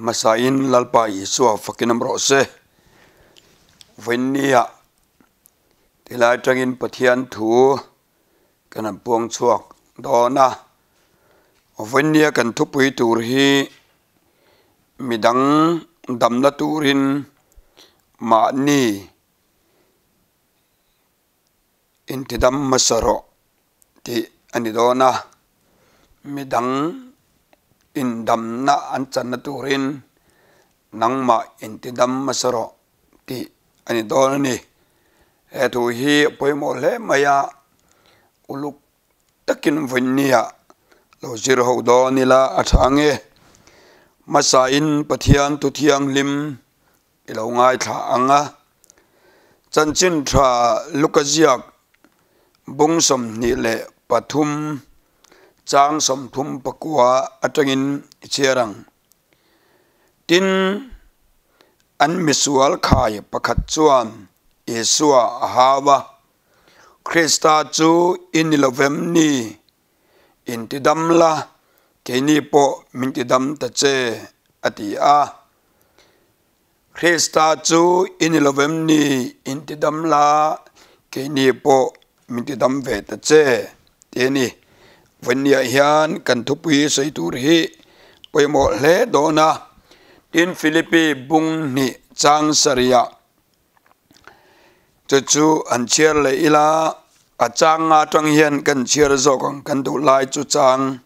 masain lalpa Yesua fakinam rose venia tilai tangin pathian thu kanan puang chuak dona venia kan thupui tur hi midang damna turin ma ni inti masaro ti anidona midang in damna ancana turin nangma inti masaro ti anidona ni etu hi poimo le maya uluk takin venia lo zir ho do nila athange masain pathian tu thiang lim ilo ngai tha anga chanchin tha lukaziak bungsom ni le pathum chang som thum pakua atangin icherang tin an misual khai pakhat chuan Yesua hawa Krista chu inilovem ni intidamla keni po mintidam tache ati a Krista chu inilovem ni intidamla keni po mintidam ve tache teni venia hian kan thupui seitur hi poimo hle dona tin Philippi bung ni chang saria chu an chiar le ila achanga tang hian kan chiar zokang kan du lai chu chang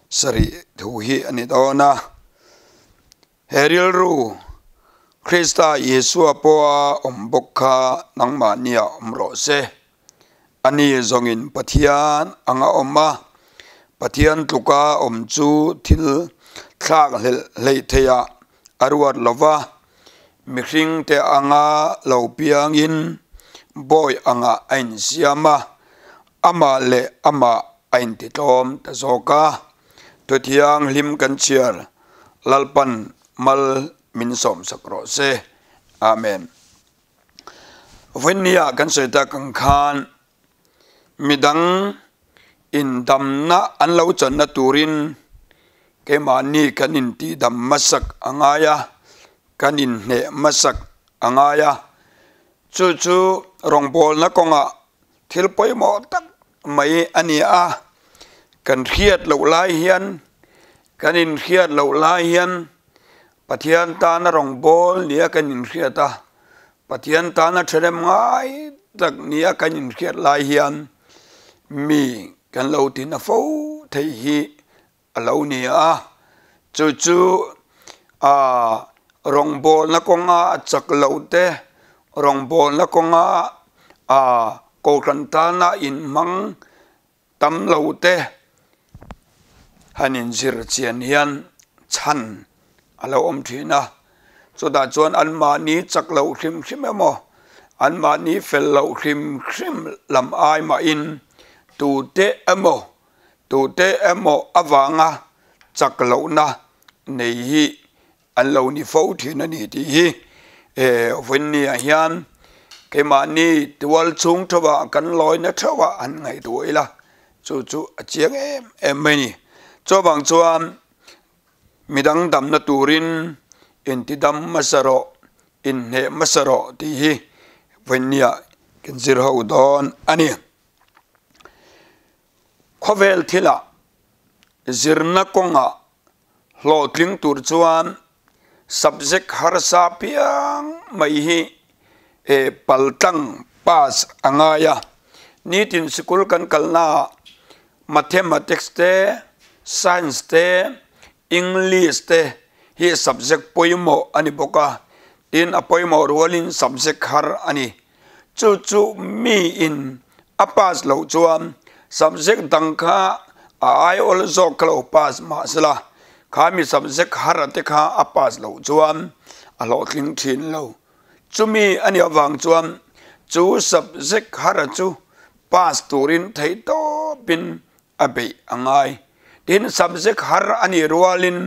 sari thu hi ani dona heril ru Krista Yesua poa ombokha nangma nia omro se ani zongin pathian anga oma pathian tluka omchu thil thlak lei theya arwat lova mihring te anga lo piangin boy anga ain siama ama le ama ain titlom ta zoka to thiang lim kan chiar lalpan mal min som sakro se amen venia kan seta kan khan midang in damna anlo channa turin ke mani kanin ti dam masak angaya kanin ne masak angaya chu rongbol na konga thilpoi mo tak mai ani a kan khiat lo lai hian kanin khiat lo lai hian pathian ta na rongbol nia kanin khiata pathian ta na threm ngai tak nia kanin khiat lai hian mi kan lo tin a fo thei hi alo nia chu a rongbol na konga chak lo te rongbol na konga a kolkantana in mang tam lo te hanin zir chian hian chan alo om thina so da chuan an ma ni chak lo khrim emo an ma ni fel lo khrim lam ai ma in tu te emo awanga chak lo na nei hi an lo ni fo thina ni ti hi venia hian ke mani tual chung thawa kan loi na thawa an ngai tuila chu achiang em mai ni chobang chuan midang dam na turin intidam masaro in he masaro ti hi venia kan zir ho don ani khovel thila zirna konga hlotling tur chuan subject harsa piang mai hi paltang pas angaya nitin school kan kalna mathematics te science te english te hi subject poimo ani boka tin apoimo rolin subject har ani chu mi in apas lo chuan subject dangkha ai also klo pas masla khami subject harate kha apas lo chuan alo tling thin lo chumi ani awang chuan chu subject hara chu pas turin thei to bin abe angai tin subject har ani rualin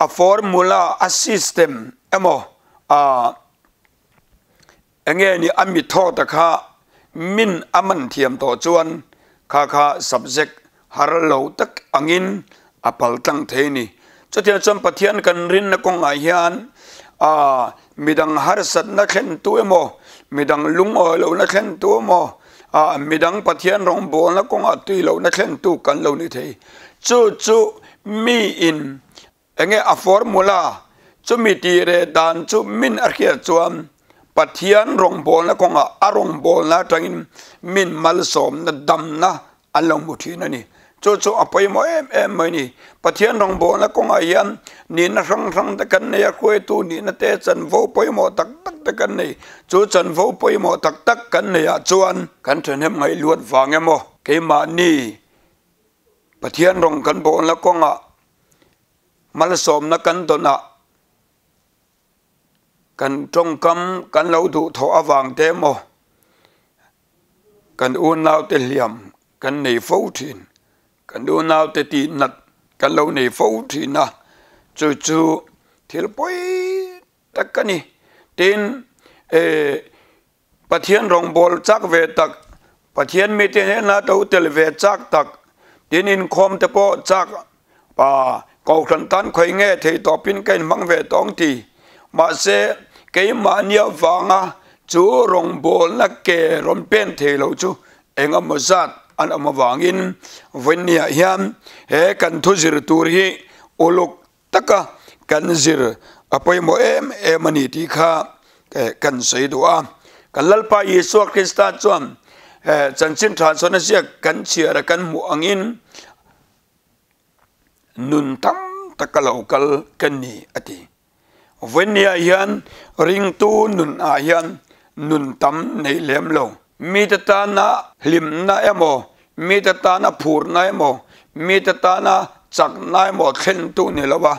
a formula a system emo enge ni ami tho ta kha min aman thiam to chuan kha subject har lo tak angin apal tang the ni cho thian chom pathian kan rin na kong hian midang harsat na khen tu emo midang lung oi lo na khen tu mo midang pathian rong bol na kong tui lo na khen tu kan lo ni thei chu mi in enge a formula chu mi ti re dan chu min arkhia chuam pathian rong bol na kong arong bol na tangin min mal som na damna along muthi na ni chu apai mo em mai ni pathian rong bol na kong hian ni na rang ta kan ne khoi tu ni na te chan vo poi mo tak ta kan nei chu chan vo poi mo tak kan ne ya chuan kan then hem ngai luat wang emo ke ma ni pathian rong kan bol na kong mal som na kan dona kan trong kam kan lo du tho awang te mo kan u nau te liam kan nei fo thin kan u nau te ti nat kan lo nei fo thin na chu thil poi takani tin pathian rong bol chak ve tak pathian mi te na to tel ve chak tak tin in khom te po chak câu khẩn tan khơi nghe thì tỏ pin cái mang về tông thì mà sẽ cái mà nhiều vàng chú rong bol là kề rong pen thì lâu chú anh em mà sát anh em mà vàng in vấn nhà hiam he cần thu zir tur hi oluk taka cần zir apoi mo em ani ti kha cần sei doa cần lalpa Yesu Christa chuan chan chin than son sia cần chia ra cần mu angin nun tam takalokal kani ati venia hian ring tu nun a hian nun tam nei lem lo mi ta na hlim na emo mi ta na phur na emo mi ta na chak na emo khen tu ni lowa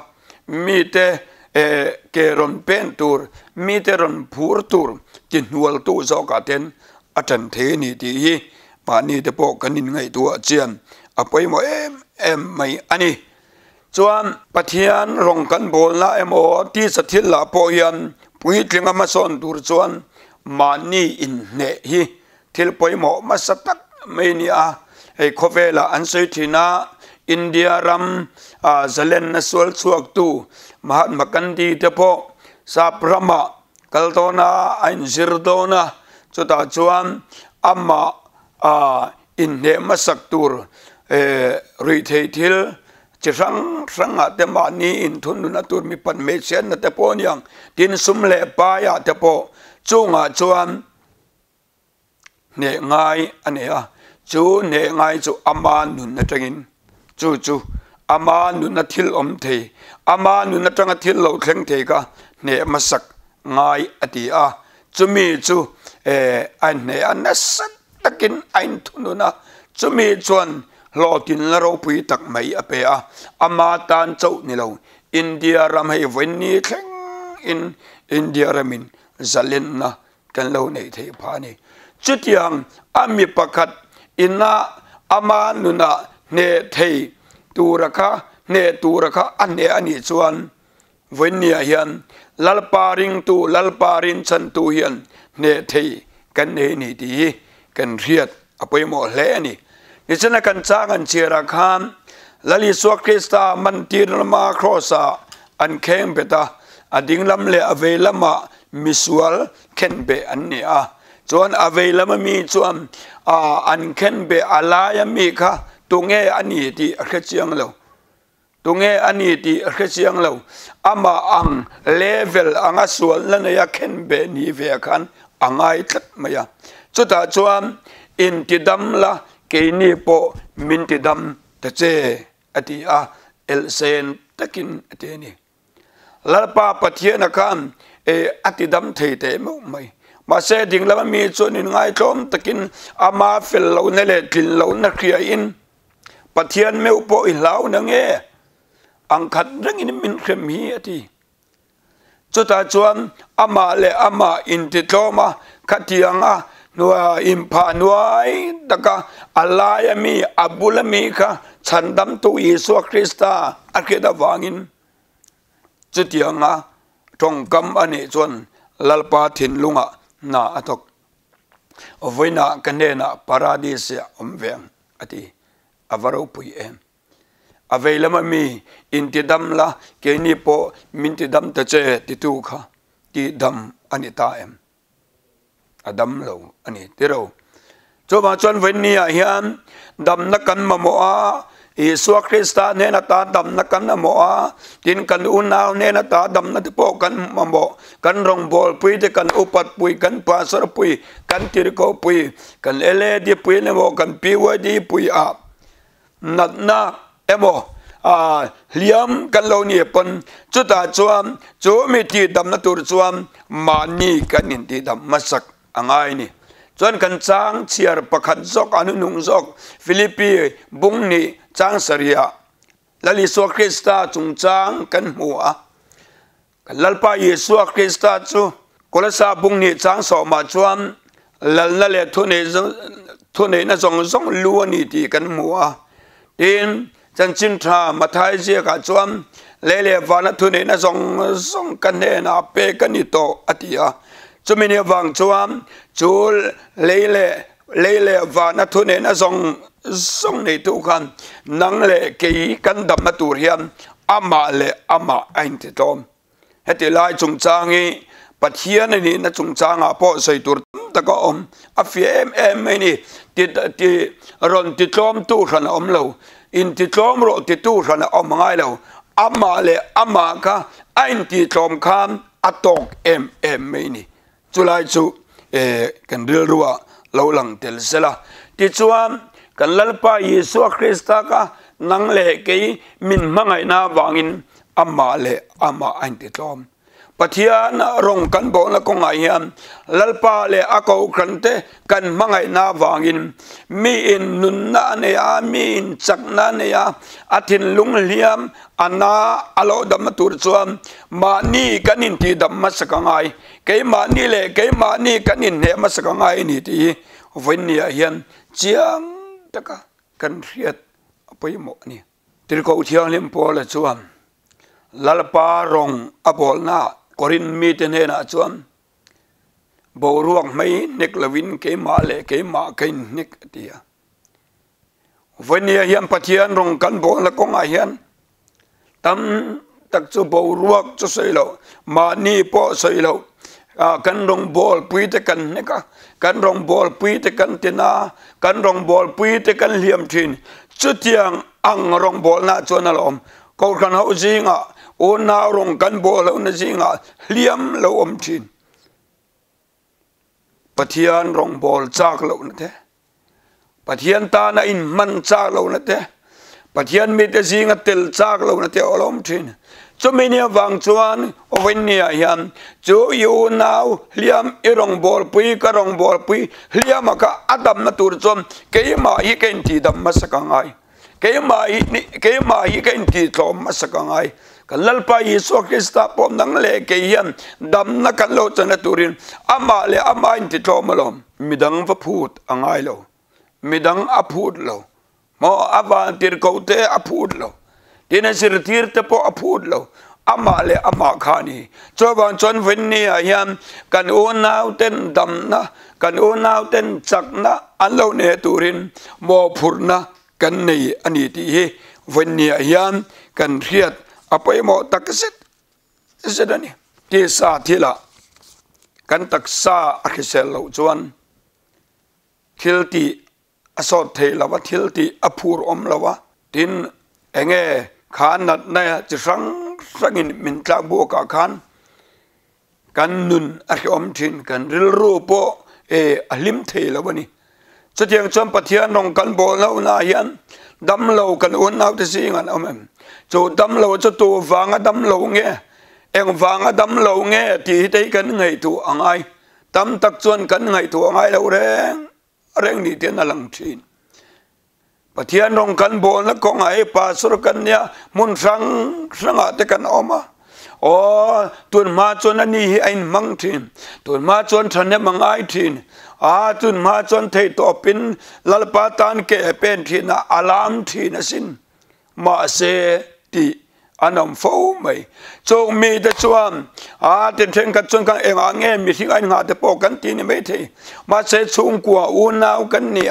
mi te ke ron pen tur mi te ron phur tur tin hual tu zo ka ten atan the ni ti hi pa ni te po kanin ngai tu a chian apoi mo em mai ani chuan pathian rong kan bol na emo ti sathil la po hian pui tlinga ma son tur chuan mani in ne hi thil poimo ma satak mania ei khovela an sei thina India ram zalen na sol chuak tu Mahatma Gandhi te po saprama kaltona ain zirdona chuta chuan amma in ne ma sak tur ri thei thil rang te ma ni in thun na tur mi pan me chen na te po nyang tin sum le pa ya te po chunga chuan ne ngai ania chu ne ngai chu ama nun na tangin chu ama nun na thil om the ama nun na tanga thil lo thleng the ka ne masak ngai ati a chumi chu an ne an sat takin ain thununa chumi chuan lo tin la ro pui tak mai ape a ama tan chau ni lo India ram hei venni thleng in India ramin zalen na kan lo nei thei phani chutiang ami pakhat inna ama nuna ne thei turaka anne ani chuan vennia hian lalparin chan tu hian ne thei kan ne ni ti kan riat apoi mo hle ani nichana kan chang an chira khan lali Yesu Christa mantir ma crossa an kheng beta ading lam le avelama misual ken be annia chuan avelama mi chuan an ken be alaya mi kha tunge ani ti akhachiang lo tunge ani ti akhachiang lo ama ang level anga sual lana ya ken be ni ve khan angai tlat maya chuta chuan inti dam la ke ni po minti dam ta che ati a el sen takin ateni lalpa pathiana kan ati dam thei te mo mai ma se ding la mi chon in ngai tlom takin ama fel lo ne le tin lo na khria in pathian me po i lau na nge ang khat rang in min khem hi ati chuta chuan ama le ama inti tloma khatianga nuwa impa nuai taka alaya mi abula mi kha chandam tu Yesu Christa akeda wangin chutianga tongkam ani chuan lalpa thin lunga na atok voina kanena paradise omveng ati avaro pui em available mi inti damla ke ni po minti dam ta che ti tu kha ti dam ani ta em adam lo ani ti ro cho ba chon ven ni a hian dam na kan ma mo a Yesu Krista ne na ta dam na kan na mo a tin kan unaw ne na ta dam na po kan ma mo kan rong bol pui te kan upat pui kan pasar pui kan tir ko pui kan ele di pui ne mo kan piwa di pui a nat na emo liam kan lo ni pon chu ta chuam chu mi ti dam na tur chuam ma ni kan in ti dam masak angai ni chuan kan chang chiar pakhat zok anu nung zok Philippi bung ni chang saria lali so Krista chung chang kan hua kan lalpa Yesu Krista chu kolasa bung ni chang so ma chuan lal na le thune na zong zong lu ni ti kan hua tin chan chin tha mathai je ka chuan lele wana thune na zong zong kan ne na pe kan ni to atia chumini wang chuan chu leile wana thune na zong nei tu khan nang le ke kan dam na tur hian ama le ama ain ti tom heti lai chung changi pathian ni na chung changa po sei tur ta ko om a fiem em ni ti ron ti tom tu khan om lo in ti tom ro ti tu khan om ngai lo ama le ama ka ain ti tom khan atok em ni chulai chu kan ril ruwa lo lang tel sela ti chuan kan lalpa Yesu Krista ka nang le ke min mangai na wangin ama le ama anti tom pathian rong kan bo na ko ngai hiam lalpa le ako krante kan mangai na wangin mi in nun na ne a mi in chak na ne a athin lung liam ana alo dam tur chuam ma ni kan in ti dam masakangai ke ma ni le ke ma ni kan in he masakangai ni ti ven ni hian chiang taka kan riat apoi mo ni tir ko thiang lim po la chuam lalpa rong abol na korin mi ten he na chuam bo ruang mai nek lawin ke ma le ke ma kain nek tia ven ni hian pathian rong kan bo la ko nga hian tam tak chu bo ruak chu sei lo ma ni po sei lo kan rong bol pui te kan neka kan rong bol pui te kan tina kan rong bol pui te kan liam thin chu tiang ang rong bol na chuan alom ko kan ho jinga o na rong kan bol lo na jinga liam lo om thin pathian rong bol chak lo na te pathian ta na in man chak lo na te pathian mi te jinga tel chak lo na te olom thin cho meni wang chuan oven nia hian chu yu nau liam irong bol pui ka rong bol pui liam ka adam na tur chom ke ma hi ken ti dam masakangai ke ma hi ken ti thom masakangai kan lalpa Yesu Krista pom nang le ke hian dam na kan lo chana turin ama le ama in ti thomalom midang va phut angai lo midang aphut lo mo avan tir ko te aphut lo tina sir tir te po aphut lo ama le ama khani choban chon ven ni hian kan o nau ten dam na kan o nau ten chak na an lo ne turin mo phurna kan nei ani ti hi ven ni hian kan riat apai mo takset sedani ti sa thila kan taksa akhisel lo chuan thilti asot theilawa thilti aphur om lawa tin enge khan nat na chi sangin min tla bo ka khan kan nun a om thin kan ril ru po alim theilawani chatiang chom pathian nong kan bo lo na hian dam lo kan un nau te singan omem chu dam lo chu tu wanga dam lo nge eng wanga dam lo nge ti te kan ngai tu angai tam tak chuan kan ngai tu angai lo reng ni te na lang thin pathian rong kan bol na ko ngai pa sur kan nya mun sanga te kan oma o tun ma chon ani hi ain mang thin tun ma chon thane mangai thin tun ma chon thei to pin lalpa tan ke pen thin alam thin asin ma se ti anam fo mai chong mi de chuan ten theng ka chon kan eng ange mi thing ai nga te po kan ti ni mai the ma se chung kwa u nau kan ni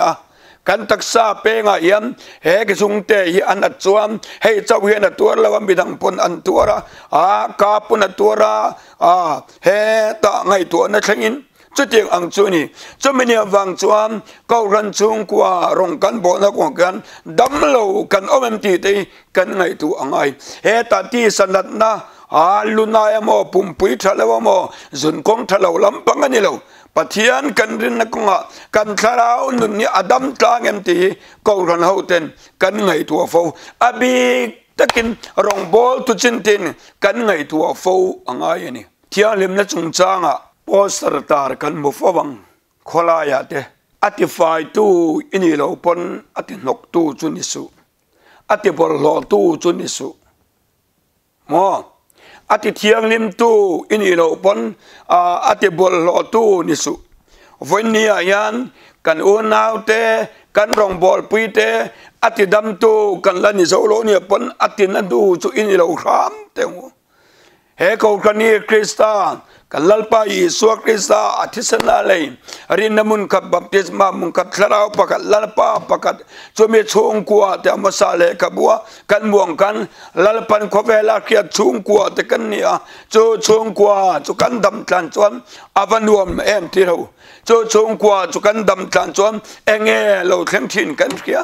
kan taksa pe nga yam he ke sung te hi an chuam he chau hi na tur lawa midang pon an tura a ka pun a tura a he ta ngai tu na thangin chu tiang ang chu ni chu meni wang chuam kau ran chung kwa rong kan bo na ko kan dam lo kan omem ti te kan ngai tu angai he ta ti sanat na a lunaya mo pumpui thalawa mo zun kong thalaw lampang ani lo pathian kan rin na konga kan tharau nun ni adam tlang em ti ko ran hoten kan ngai tu fo abi takin rong bol tu chin tin kan ngai tu fo angai ani thia lim na chung changa poster tar kan mu fawang khola ya te ati fai tu ini lo pon ati nok tu chun isu ati bol lo tu chun isu mo ati thiang lim tu ini lo pon ati bol lo tu nisu vonia yan kan unau te kan rong bol pui te ati dam tu kan la ni zo lo ni pon ati na du chu ini lo ram te he ko kan ni krista kan lalpa Yesu Krista atisana lei rin namun ka baptisma mun ka tharau pakat lalpa pakat chome chung kwa te hmasa le ka bua kan muang kan lalpan khovela khia chung kwa te kan nia chu chung kwa chu kan dam tlan chuan avanuam em ti ro chu chung kwa chu kan dam tlan chuan enge lo thleng thin kan khia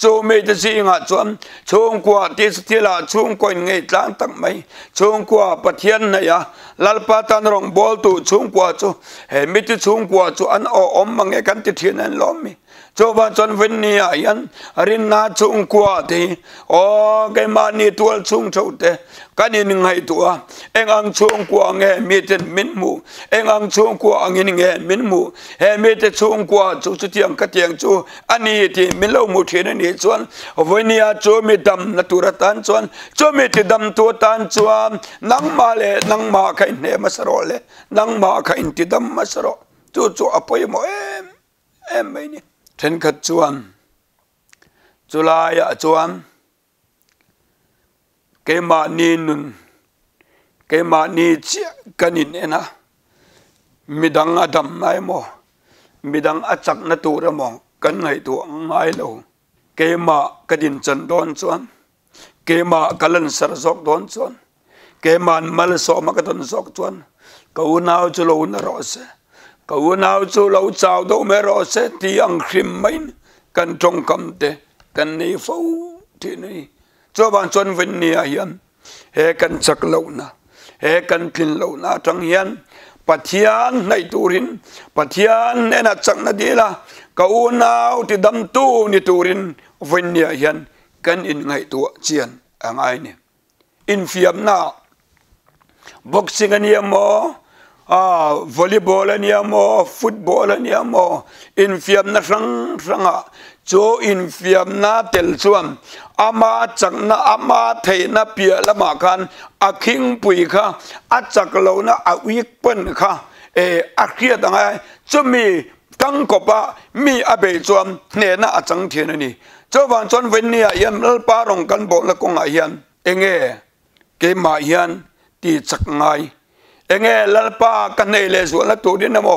chu me te si nga chuan chung kwa ti stila chung koin ngei tlang tak mai chung kwa pathian na ya lalpa tan rong bol tu chung kwa chu he mi ti chung kwa chu an o om mange kan ti thian an lomi cho ba chon ven ni a yan rin na chung kwa ti o ke ma ni tual chung chau te kan in ngai tu a eng ang chung kwa nge mi ten min mu eng ang chung kwa ang in nge min mu he mi te chung kwa chu chu tiang ka tiang chu ani ti min lo mu thian ni chuan ven ni a chu mi dam na tur tan chuan chu mi ti dam tu tan chuan nang ma le nang ma kai ne masaro le nang ma kai ti dam masaro chu chu apoi mo em mai ni ten khat chuan chulai a chuan ke ma ni nun ke ma ni chi kanin ena midang adam mai mo midang achak na tur mo kan ngai tu ngai lo ke ma kadin chan don chuan ke ma kalan sar zok don chuan ke man mal so ma ka don zok chuan ko nau chu lo na ro se ko nau chu lo chau do me ro se ti ang khrim mai kan tong kam te kan nei fo ti nei cho ban chon ven ni a hian he kan chak lo na he kan thin lo na tang hian pathian nei turin pathian nena chak na dila ko nau ti dam tu ni turin ven ni a hian kan in ngai tu chian angai ni in fiam na boxing ani mo volleyball ani mo football ani mo in fiam na rang ranga cho in fiam na tel chuan ama chakna ama theina pia lama khan akhing pui kha achak lo na awik pen kha a khia danga chumi tang kopa mi abe chuan ne na achang thian ani cho ban chon ven ni a yam lalpa rong kan bo la kong a hian enge ke ma hian ti chak ngai enge lalpa kan nei le zo la turin mo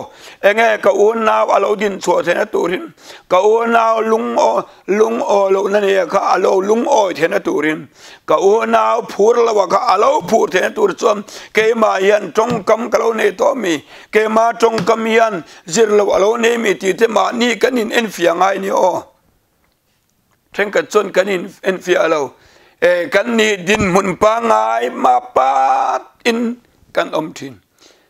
enge ka un naw alo din cho the na turin ka un naw lung o lo na ne ka alo lung o the na turin ka un naw phur la wa ka alo phur the na tur chom ke ma yan tong kam ka lo ne to mi ke ma tong kam yan zir lo alo ne mi ti te ma ni kan in en fia ngai ni o thren ka chon kan in en fia alo kan ni din mun pa ngai ma pa in kan om thin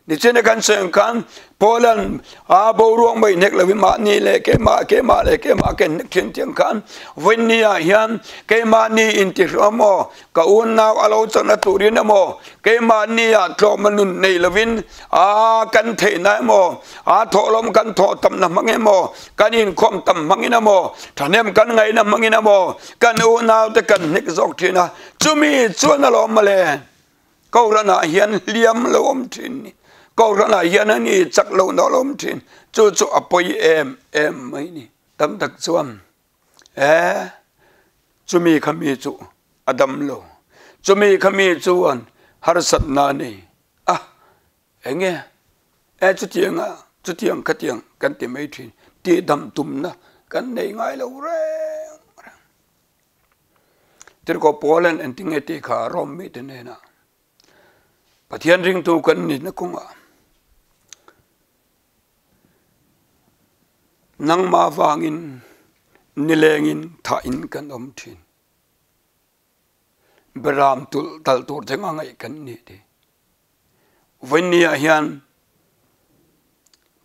ni chen kan sen kan polan bo ruang mai nek lawi ma ni le ke ma le ke ma ken nek thin tiang kan ven ni a hian ke ma ni inti romo ka un naw alo chana turin mo ke ma ni a tlo manun nei lawin kan the na mo tholom kan tho tam na mange mo kan in khom tam mangina mo thanem kan ngai na mangina mo kan u naw te kan nek zok thina chumi chuan lo male câu ra là hiền liam lâu om tin câu ra là hiền anh ấy chắc lâu nó om tin cho apoi em mấy ni tâm đặc chuan cho mi khami chu adam lo cho mi khami chuan har sat na ni nghe chu tiang ka tiang kan ti mai thin ti dam tum na kan nei ngai lo re tir ko Poland en tingeti kha rom mi te ne na pathian ring tu kan ni na kunga nang ma wangin nilengin tha in kan om thin beram tul tal tur thenga ngai kan ni de venia hian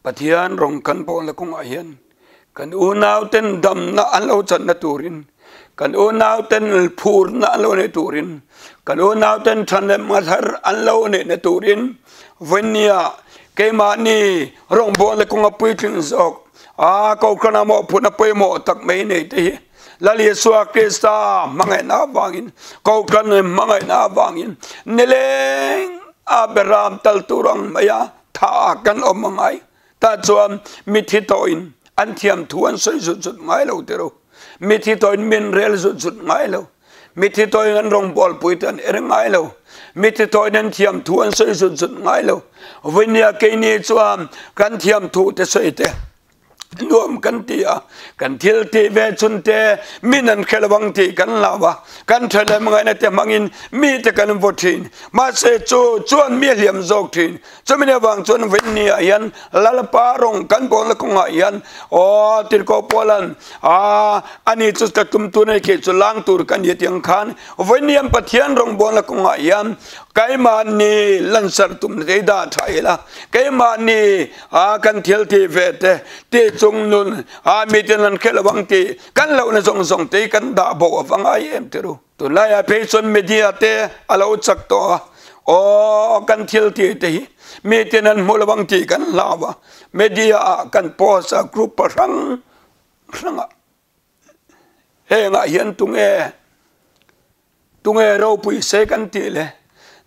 pathian rong kan pon la kunga hian kan u nau ten damna an lo chan na turin kan u nau ten phur na an lo ne turin kan u nau ten than ma thar an lo ne turin venia ke ma ni rong bon la kunga pui thin zok ko kana mo phuna pui mo tak mai nei te lali suwa krista mangai na bangin ko kan mangai na bangin nileng aberam tal turang maya tha kan omangai ta chuan mithi toin an thiam thuan soi zut ngai lo te ro mithi toin min rel zut ngai lo mithi toin an rong bol pui tan er ngai lo mithi toin an thiam thuan soi zut ngai lo vinia ke ni chuan kan thiam thu te soi te nuam kan tia kan thil ti ve chun te minan khelwang ti kan lawa kan thale mangai na te mangin mi te kan vothin ma se chuan mi liam zok thin chumine wang chun venni ayan lalpa rong kan bol la konga ayan o tir ko polan ani chu ta tum tu nei ke chu lang tur kan yetiang khan venniam pathian rong bol la konga ayan kai man ni lansar tum te da thaila kai man ni kan thil ti ve te chung nun mi ten lan khelawang ti kan lo na song te kan da bo awangai em te ru tu la ya pe chon media te alo chak to o kan thil ti te hi mi ten an mulawang ti kan lawa media kan post group rang he nga hian tunge ro pui se kan ti le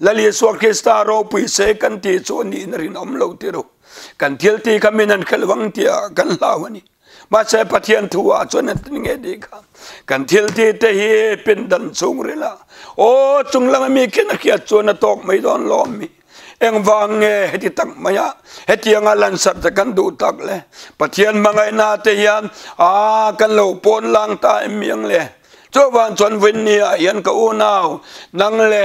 lali suwa krista ro pui se kan ti chu ni rin om lo ti ro kan thil ti kaminan khelwang ti kan lawani ma se pathian thuwa chon nge di kha kan thil ti te hi pin dan chung rela o chunglang mi ken khia chon tok mai don lom mi eng wang nge heti tak maya heti anga lan sat kan du tak le pathian mangai na te hian kan lo pon lang ta miang le cho van chon vin ni yan ka u nau nang le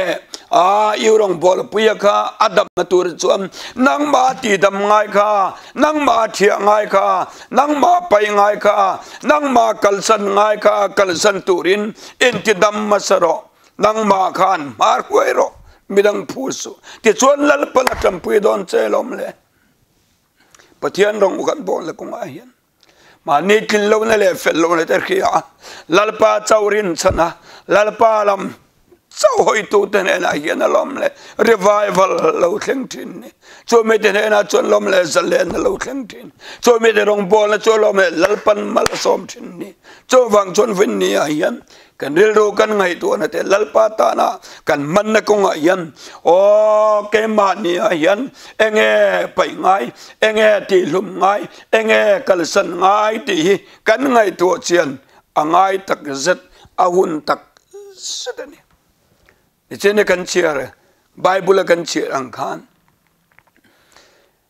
yêu bol puya kha adam tur chuan nang ma ti dam ngai kha nang ma thia ngai kha nang ma pai ngai kha nang ma kalsan ngai kha kalsan turin inti dam masaro nang ma khan mar kuero midang phusu ti chuan lal pala tam pui don chelom le pathian rong kan bol la kong ahian ma ni kin lo na le fel lo na ter khia lalpa chaurin chana lalpa lam sau hoi tu ten na hian alom le revival lo thleng thin ni cho me ten na chon lom le zalen lo thleng thin cho me de rong bol na cho lom le lalpan mal som thin ni cho wang chon vin ni hian kan ril ro kan ngai tu na te lalpa ta na kan man na ko nga hian o ke ma ni hian enge pai ngai enge ti lum ngai enge kalsan ngai ti kan ngai tu chian angai tak zet ahun tak sedani ichene kan chiare bible kan chiar ang khan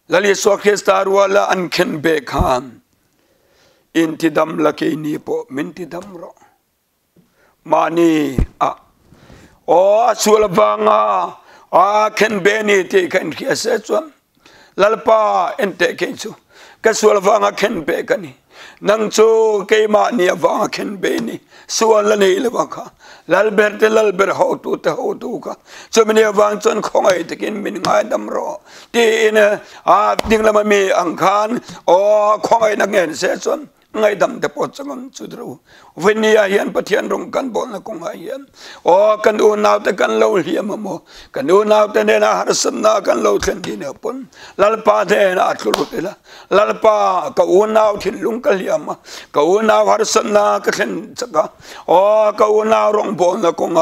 lali so khestar wala an khen be khan inti dam la ke ni po minti dam ro mani o sul banga khen be ni te kan khiase chum lalpa ente ke chu ka sul banga khen be kani nang chu ke ma ni awang khen be ni suan la nei le bakha lalber te lalber ho tu ka so many awang chon khongai tekin min ngai dam ro ti in ding lama mi ang khan o khongai na ngen se chon ngai dam te pot changam chudru venia hian pathian rong kan bol na kong hian o kan u naw te kan lo hiam mo kan u naw te ne na har san na kan lo thlen di ne pon lalpa de na atlulu te la lalpa ka u naw thin lung ka hiam ka u naw har san na ka thlen chaka o ka u naw rong bol na kong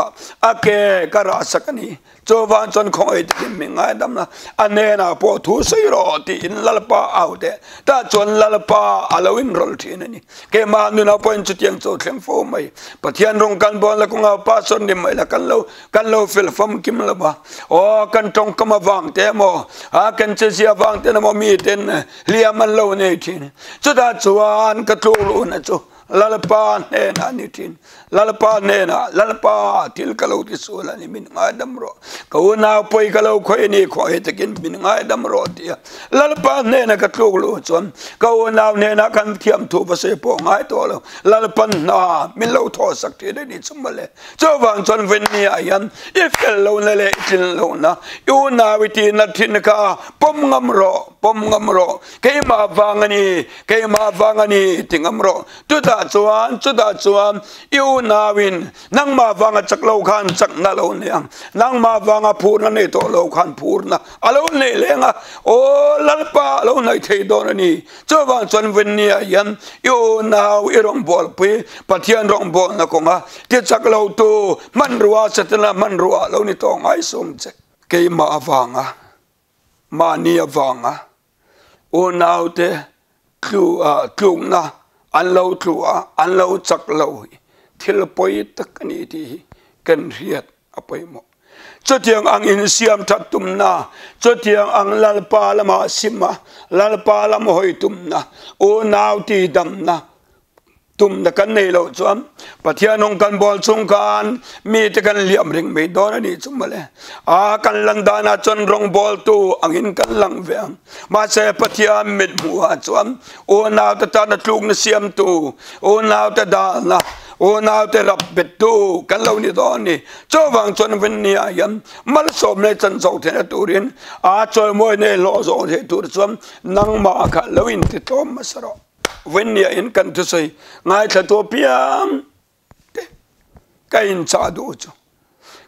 ake kara sakani cho van chon khong ai tin mi ngai dam na anena po thu sei ro ti in lalpa out de ta chon lalpa alawin rol thin ani ke ma nu na point chutiang cho thleng fo mai pathian rong kan bon la kunga pa son ni mai la kan lo fil fam kim la ba o kan tong kama wang te mo a kan che sia wang te na mo mi ten liaman lo nei thin chu da chuan ka tlu lu na chu lalpa ne na ni tin lalpa ne na lalpa til kalau ti sola ni min ngai dam ro ko na poi kalau khoi ni khoi takin min ngai dam ro ti lalpa ne na ka tluk lu chon ko na ne na kan thiam thu ba se po ngai to lo lalpan na min lo tho sak ti de ni chumale cho wang chon ven ni ayan if lo na le tin lo na yu na wi ti na thin ka pom ngam ro ke ma wangani tingam ro tu da chuan yu na win nang ma wanga chak lo khan chak na lo niang nang ma wanga phur na ne to lo khan phur na alo ne lenga o lalpa lo nai thei don ani cho wang chon wen ni yan yu na wi rong bol pi pathian rong bol na ko nga ti chak lo tu man ruwa satna man ruwa lo ni to ngai som che ke ma wanga ma ni wanga o nau te tlu na an lo tlua an lo chak lo thil poi tak ani ti kan riat apoi mo chotiang ang in siam that tum na chotiang ang lalpa lama sima lalpa lam hoi tum na o nau ti dam na tum na kan nei lo chuan pathian ong kan bol chung kan mi te kan liam ring me don ani chumale a kan landana chon rong bol tu angin kan lang veang ma se pathian mit muwa chuan o naw ta ta na tlung na siam tu o naw ta da na o naw te rap bet tu kan lo ni don ni cho wang chon ven ni ayam mal som ne chan zo the na turin a choi moi ne lo zo the tur chuan nang ma kha lo in ti tom masaro when ya in kan tu sai ngai tha to piam ka in cha do chu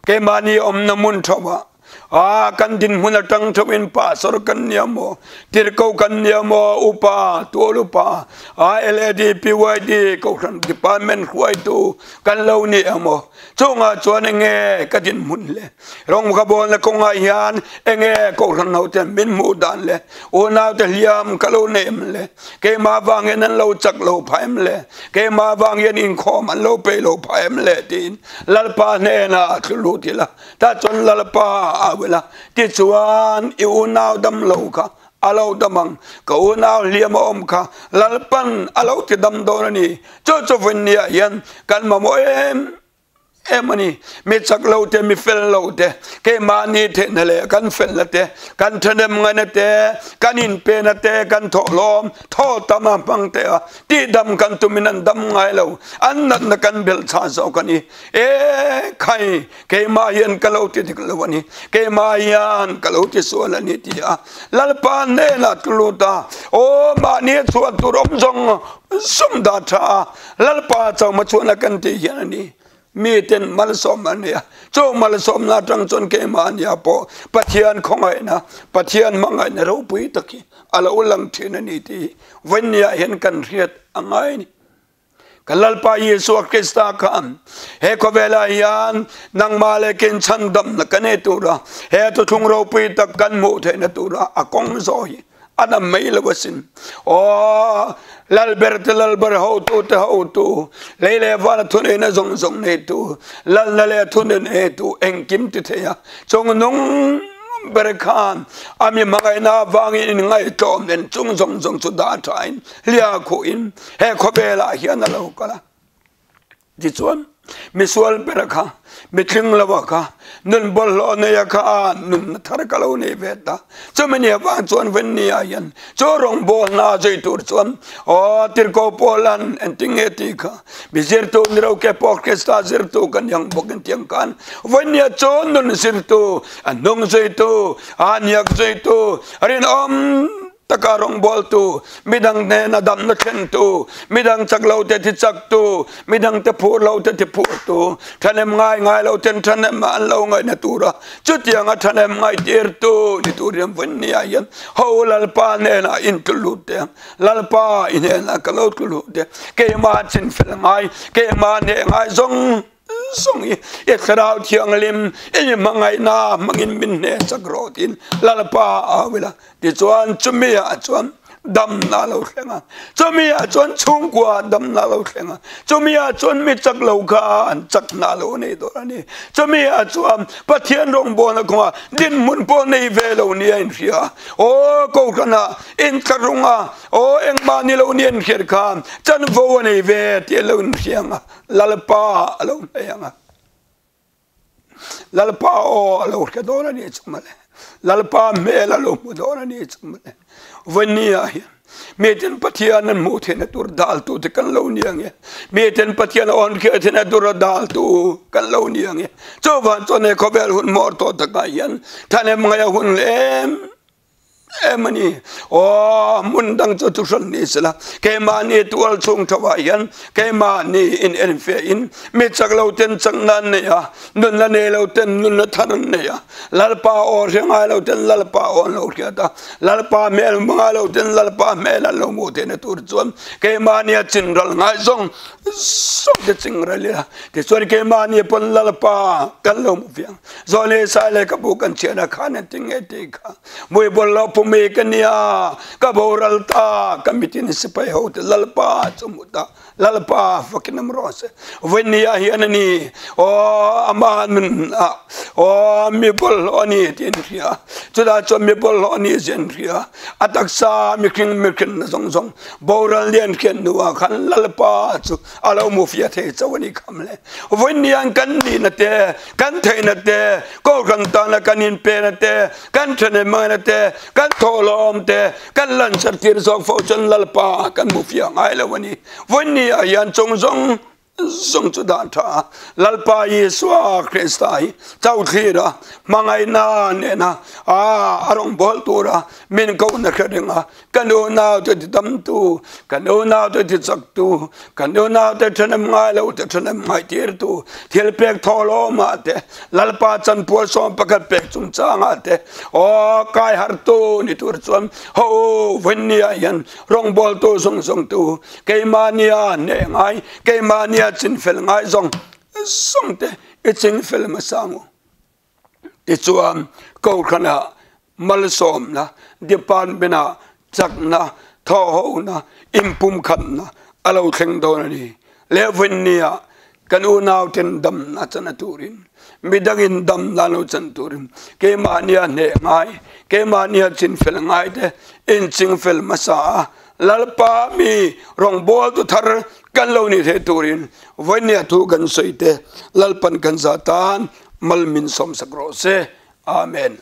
ke mani om namun thawa a kan din huna tang thawin pa sor kan niamo tir ko kan niamo upa to lupa a led pyd ko kan department khwai tu kan lo ni amo chunga chuan nge ka din mun le rong ka bol na ko nga hian enge ko kan no ten min mu dan le o na te liam ka lo nem le ke ma wang en lo chak lo phaim le ke ma wang yen in khom an lo pe lo phaim le tin lalpa ne na thlu ti la ta chon lalpa wala ti chuan yu naw dam lo ka alo damang ko naw liam om ka lalpan alo ti dam don ani cho ven ni yan kan ma mo emani mi chak lo te mi fel lo te ke mani te na le kan fel la te kan thanem ngana te kan in pe na te kan tho lom tho tama pang te ti dam kan tuminan dam ngai lo an nat na kan bel cha zo kan ni khai ke ma yan ka lo ti dik lo ni ke ma yan ka lo ti so la ni ti lal pa ne la tu ta o ma ni chu tu rom jong sum da tha lal pa chaw ma chu na kan ti yan ni mi ten mal som ania cho mal som na tang chon ke man ya po pathian khongai na pathian mangai na ro pui taki ala ulang thin ani ti wen ya hen kan riat angai ni kalal pa yesu krista kan he ko vela yan nang male ken chan dam na kane tu ra he to thung ro pui tak kan mu the na tu ra akong zo hi ana mai la wasin o lalber ho tu te ho tu lele van thune na zong zong ne tu lal na le thune ne tu eng kim ti the ya chong nong berkhan ami mangai na wangi in ngai tom nen chung zong zong chu da thain lia khu in he khobela hian lo kala di chuan misual berkha mitling lawa ka nun bol lo ne ya ka nun thar ka lo ne veta chomani wa chuan ven ni ayan chorong bol na jai tur chuan o tir ko polan enting eti ka bizir to niro ke podcast zir to kan yang bokin tiang kan ven ya chon nun sir to anong jai to anyak jai to arin takarong bol tu midang ne na dam na chen tu midang chak lo te ti chak tu midang te phur lo te ti phur tu thanem ngai lo ten thanem an lo ngai na tu ra chutiang a thanem ngai tir tu ni tu riam ven ni ayan ho lal pa ne na in tu lu te lal pa in na ka lo tu lu te ke ma chin fel ngai ke ma ne ngai zong song e kharau thiang lim e mangai na mangin min ne chagrotin lalpa awila ti chuan chumia chuan damna lo hlenga chumia chuan chungkwa damna lo hlenga chumia chuan mi chak lo kha an chak na lo nei do ani chumia chuan pathian rong bona ko din mun po nei ve lo ni in ria o ko kana in karunga o eng ma ni lo ni en kher khan chan vo nei ve ti lo rianga lalpa lo yanga lalpa o lo ka do ni chumale lalpa me la lo mu do ni chumale vania meten pathian an mu thena tur dal tu te kan lo niang ye meten pathian on ke thena tur dal tu kan lo niang ye cho van cho ne ko bel hun mor to ta ka yan thane maya hun em emani o mun dang cho tu san ni sala ke ma ni tual chung thawa yan ke ma ni in fe in me chak lo ten chang nan ne ya nun la ne lo ten nun la than ne ya lalpa o renga lo ten lalpa on lo kya ta lalpa mel ma lo ten lalpa mel lo mo te ne tur chon ke ma ni chin ral ngai song song de ching ral ya te sor ke ma ni pon lalpa kan lo mo fiang zo le sa le ka bu kan chena khan ting e te ka moi bol lo me kania kaboral ta kamitin sipai ho lalpa chumuta lalpa fakinam rose venia hianani o aman o mibol oni tinria chuda cho mibol oni zenria ataksa mikin zong boral lian ken nuwa khan lalpa chu alo mufia the chawani khamle venia kan ni na te kan theina te ko kan ta na kanin pe na te kan thane ma na te kan tholom te kan lan sar tir sok fo chen lalpa kan mufia ngai lawani voni ayan chong song chu da tha lalpa yeswa kristai chau thira mangai na ne na arong bol tura min ko na khadenga kanu na to dam tu kanu na to chak tu kanu na to thanam ngai lo to thanam mai tir tu thil pek tholo ma te lalpa chan pol som pakat pek chung changa te o kai har tu ni tur chom ho venia yan rong bol tu song tu keimania ne ngai keimania chin fel ngai zong song te itching fel ma sangu ichuam ko khana mal som na dipan bena chak na tho ho na impum khan na alo theng do ni levenia kanu naw ten dam na chana turin midangin dam na no chan turin ke mania ne ngai ke mania chin fel ngai te in ching fel ma sa lalpa mi rong bol tu thar kan lo ni the turin vania tu kan soite lalpan kan zatan mal min som sagrose amen.